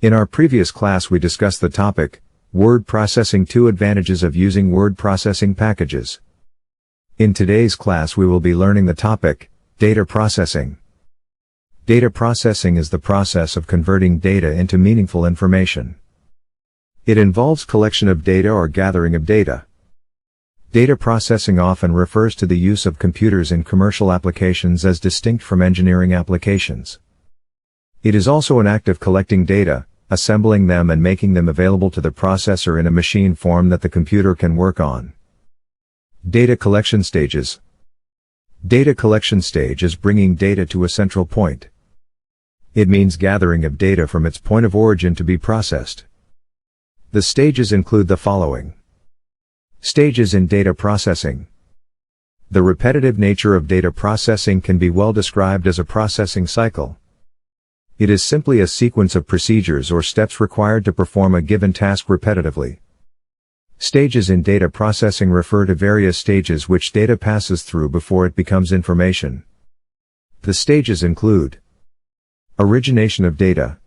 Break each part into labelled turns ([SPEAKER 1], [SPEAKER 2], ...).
[SPEAKER 1] In our previous class we discussed the topic, word processing, 2 advantages of using word processing packages. In today's class we will be learning the topic, data processing. Data processing is the process of converting data into meaningful information. It involves collection of data or gathering of data. Data processing often refers to the use of computers in commercial applications as distinct from engineering applications. It is also an act of collecting data, assembling them and making them available to the processor in a machine form that the computer can work on. Data collection stages. Data collection stage is bringing data to a central point. It means gathering of data from its point of origin to be processed. The stages include the following. Stages in data processing. The repetitive nature of data processing can be well described as a processing cycle. It is simply a sequence of procedures or steps required to perform a given task repetitively. Stages in data processing refer to various stages which data passes through before it becomes information. The stages include origination of data.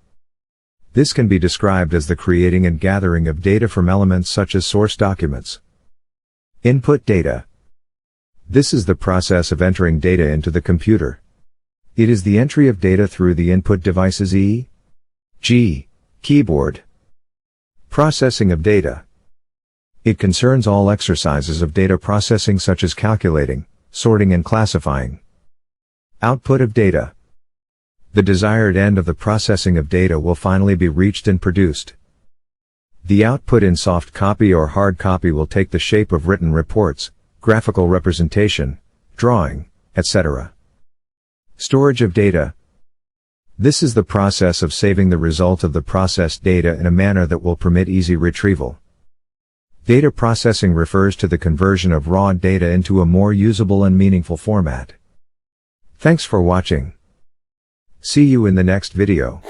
[SPEAKER 1] This can be described as the creating and gathering of data from elements such as source documents. Input data. This is the process of entering data into the computer. It is the entry of data through the input devices e.g., keyboard. Processing of data. It concerns all exercises of data processing such as calculating, sorting and classifying. Output of data. The desired end of the processing of data will finally be reached and produced. The output in soft copy or hard copy will take the shape of written reports, graphical representation, drawing, etc. Storage of data. This is the process of saving the result of the processed data in a manner that will permit easy retrieval. Data processing refers to the conversion of raw data into a more usable and meaningful format. Thanks for watching. See you in the next video.